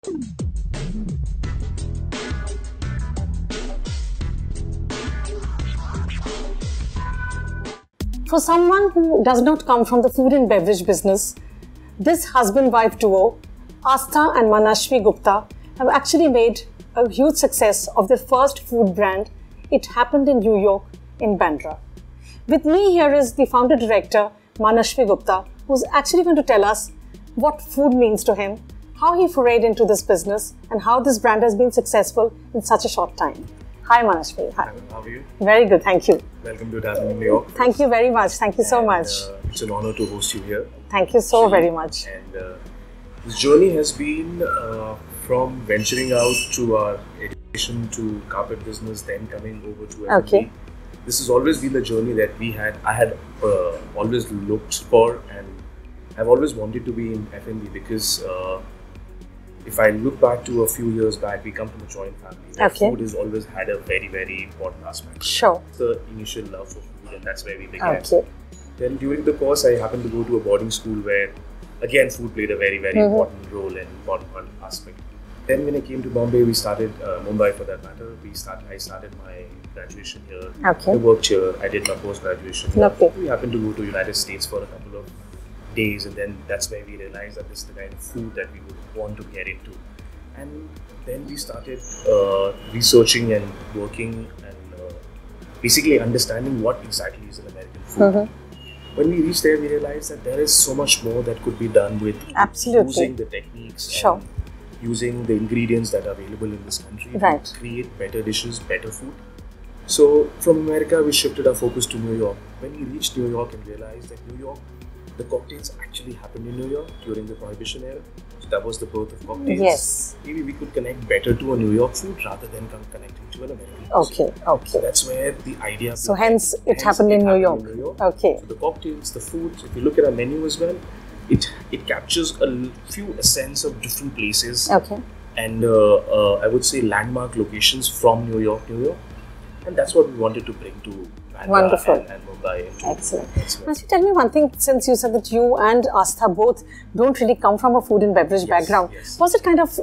For someone who does not come from the food and beverage business, this husband-wife duo, Astha and Manashwi Gupta, have actually made a huge success of their first food brand. It happened in New York, in Bandra. With me here is the founder director, Manashwi Gupta, who's actually going to tell us what food means to him, how he forayed into this business, and how this brand has been successful in such a short time. Hi Manashwi. Hi. How are you? Very good, thank you. Welcome to Dazzling in New York. Thank you very much. Thank you so much. It's an honor to host you here. Thank you so very much. And this journey has been from venturing out to our education to carpet business, then coming over to F&B. Okay. This has always been the journey that I had always looked for, and I've always wanted to be in F&B because if I look back to a few years back, we come from a joint family. Okay. Food has always had a very, very important aspect. Sure. The initial love for food, and that's where we began. Okay. Then during the course, I happened to go to a boarding school where, again, food played a very, very important role and important aspect. Then when I came to Bombay, we started, Mumbai for that matter, I started my graduation here. Okay. I worked here, I did my post-graduation. Okay. We happened to go to United States for a couple of days, and then that's where we realized that this is the kind of food that we would want to get into. And then we started researching and working and basically understanding what exactly is an American food. When we reached there, we realized that there is so much more that could be done with using the techniques and using the ingredients that are available in this country to create better dishes, better food. So from America, we shifted our focus to New York. When we reached New York and realized that New York, the cocktails actually happened in New York during the Prohibition era. So that was the birth of cocktails. Yes. Maybe we could connect better to a New York food rather than connecting to an American food. Okay, okay. So that's where the idea. So hence it happened in New York. Okay. So the cocktails, the foods, if you look at our menu as well, it captures a few essence of different places. Okay. And I would say landmark locations from New York. And that's what we wanted to bring to Bandra and Mumbai. Excellent. Now, tell me one thing, since you said that you and Astha both don't really come from a food and beverage background, was it kind of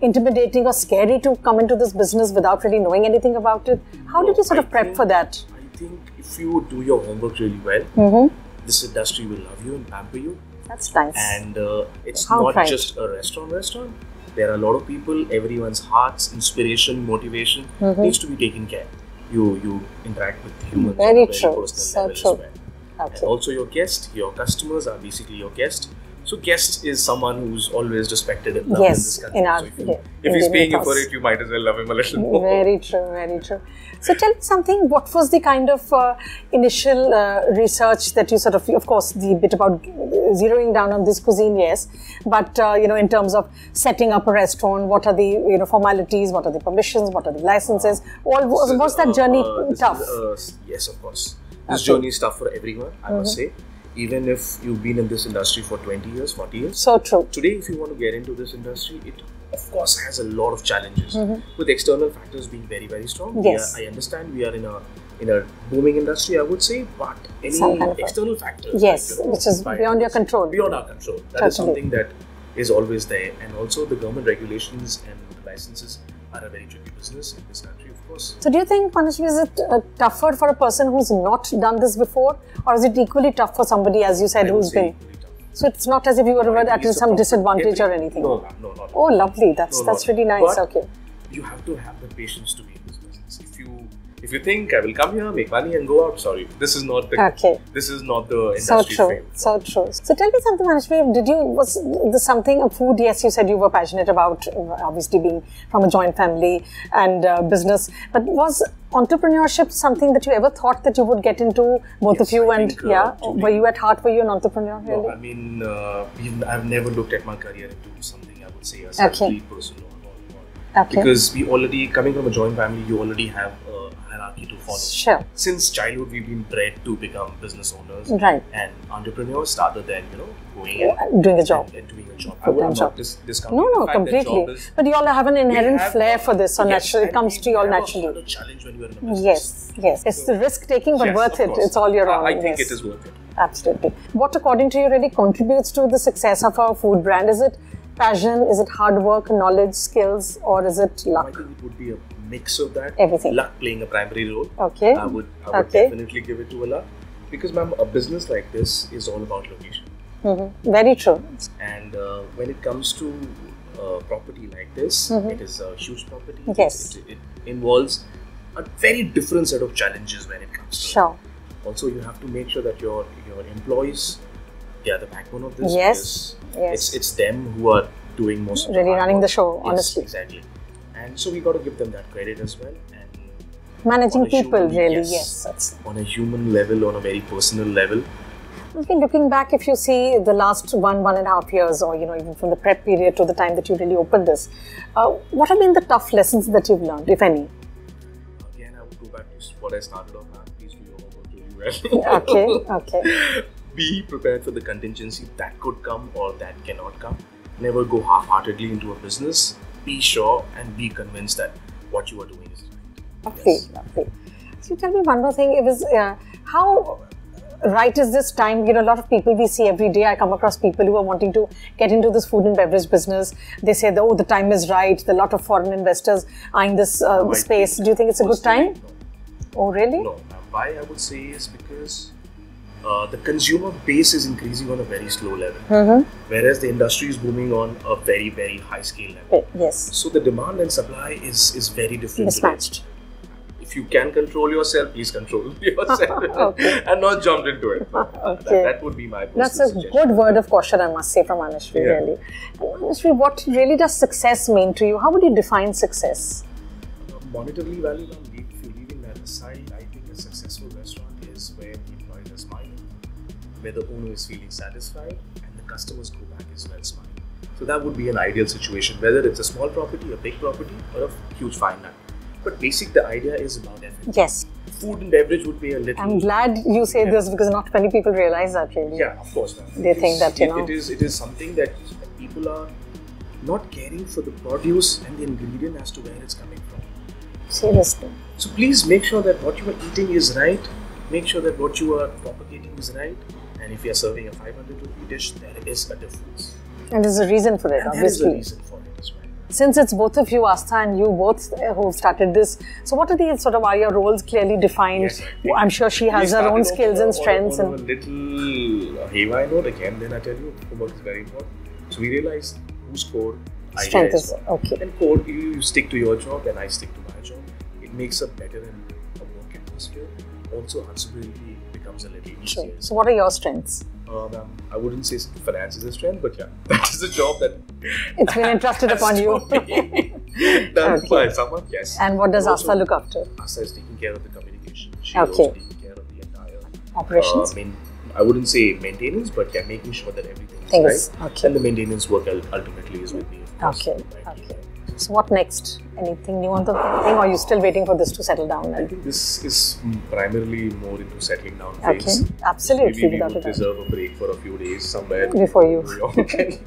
intimidating or scary to come into this business without really knowing anything about it? How did you sort of prep for that? I think if you do your homework really well, this industry will love you and pamper you. That's nice. And it's not just a restaurant. There are a lot of people, everyone's hearts, inspiration, motivation needs to be taken care. You interact with humans very on a very true. personal level as well. Okay. And also your guest, your customers are basically your guest. So guest is someone who's always respected and loved in this country. If he's paying you for it, you might as well love him a little more. Very true, very true. So tell me something, what was the kind of initial research that you sort of course, the bit about zeroing down on this cuisine, yes, but in terms of setting up a restaurant, what are the formalities, what are the permissions, what are the licenses, was that journey tough? Yes, of course. This journey is tough for everyone, I must say. Even if you've been in this industry for 20 years, 40 years. So true. Today, if you want to get into this industry, it of course has a lot of challenges. With external factors being very, very strong. Yes. I understand we are in a booming industry, I would say, but any external factors. Yes, which is beyond your control. Beyond our control. That is something that is always there. And also the government regulations and licenses are a very tricky business in this country, of course. So do you think, Manashwi, is it tougher for a person who's not done this before, or is it equally tough for somebody, as you said, who's been? So it's not as if you were at some disadvantage or anything? No, not. Oh, lovely. That's really nice. But okay. You have to have the patience to be in this business. If you think I will come here, make money and go out, sorry, this is not the this is not the industry frame. So true. So tell me something, Manashwi, was this something, a food, yes, you said you were passionate about, obviously being from a joint family and business, but was entrepreneurship something that you ever thought that you would get into, both of you, and were you at heart, were you an entrepreneur really? No, I mean, I've never looked at my career into something I would say as complete personal. Because we already, coming from a joint family, you already have a hierarchy to follow. Sure. Since childhood, we've been bred to become business owners and entrepreneurs rather than, going and doing a job. And doing a job. I would not discount No, completely. But you all have an inherent flair for this, so naturally, it comes to you all naturally. It's a challenge when you are in a business. Yes. It's the risk taking, but worth it. It's all your own. I think it is worth it. Absolutely. What, according to you, really contributes to the success of our food brand? Is it passion? Is it hard work, knowledge, skills, or is it I luck? think it would be a mix of that. Everything. Luck playing a primary role. Okay. I would Okay. definitely give it to a luck. Because ma'am, a business like this is all about location. Very true. And when it comes to property like this, it is a huge property. Yes. It involves a very different set of challenges when it comes to Sure. it. Also, you have to make sure that your employees, they are the backbone of this. Yes. because Yes. It's them who are doing most of the Really hard running work. the show, Yes, honestly. exactly. And so we got to give them that credit as well. And Managing on a people, human- really, yes. yes. That's, on a human level, on a very personal level, okay, looking back, if you see the last 1.5 years, or even from the prep period to the time that you really opened this, what have been the tough lessons that you've learned, if any? again, I would go back to what I started off at. Please do your homework really well. Okay. Be prepared for the contingency that could come or that cannot come. Never go half-heartedly into a business. Be sure and be convinced that what you are doing is right. Lovely, lovely. So tell me one more thing. It was how right is this time? A lot of people we see every day. I come across people who are wanting to get into this food and beverage business. They say, "Oh, the time is right." There are a lot of foreign investors eyeing this space. Do you think it's a good time? No. Oh, really? No. Why I would say is because the consumer base is increasing on a very slow level, whereas the industry is booming on a very, very high scale level. Yes. So the demand and supply is very different. Mismatched. If you can control yourself, please control yourself Okay. and not jump into it. Okay. That would be my personal That's a suggestion. good word of caution, I must say, from Manashwi, Yeah. really. And Manashwi, what really does success mean to you? How would you define success? Monetarily value, if you're leaving that aside, I think a successful restaurant is where the employees are smiling, where the owner is feeling satisfied, and the customers go back as well smiling. So that would be an ideal situation, whether it's a small property, a big property, or a huge fine line. But the idea is about everything. Yes. Food and beverage would be a little... I'm glad you say this because not many people realize that, really. Yeah, of course. They think that, It is something that people are not caring for the produce and the ingredient as to where it's coming from. Seriously. So please make sure that what you are eating is right. Make sure that what you are propagating is right. And if you are serving a 500 rupee dish, there is a difference. And there's a reason for it, And there is obviously. a reason for it as well. Since it's both of you, Astha, and you both who started this, so what are these are your roles clearly defined? Yes, I think I'm sure she has her own skills and strengths. On a little haywire note, again, then I tell you, homework is very important. So we realized whose core Strength idea is what. okay. And core, you stick to your job and I stick to my job. It makes a better and a work atmosphere. Also, answerability becomes a little easier. Sure. So what are your strengths? I wouldn't say finance is a strength, but yeah, that is a job that It's been entrusted upon you. done Okay. by someone, yes. And what does Also, Astha look after? Asta is taking care of the communication. She Okay. is also taking care of the entire Operations? I wouldn't say maintenance, but yeah, making sure that everything is Things, right. okay. And the maintenance work ultimately is with me. Of course. Okay. Right. Okay. So what next? Anything new on the thing, or are you still waiting for this to settle down? I think this is primarily more into settling down phase. Okay. Absolutely, Maybe we without a would doubt. deserve a break for a few days somewhere Before you. in New York.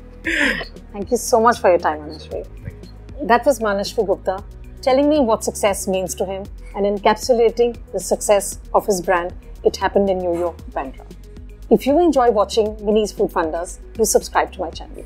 Thank you so much for your time, Manashwi. Thank you. That was Manashwi Gupta telling me what success means to him and encapsulating the success of his brand. It happened in New York, Bandra. If you enjoy watching Mini's Food Fundas, do subscribe to my channel.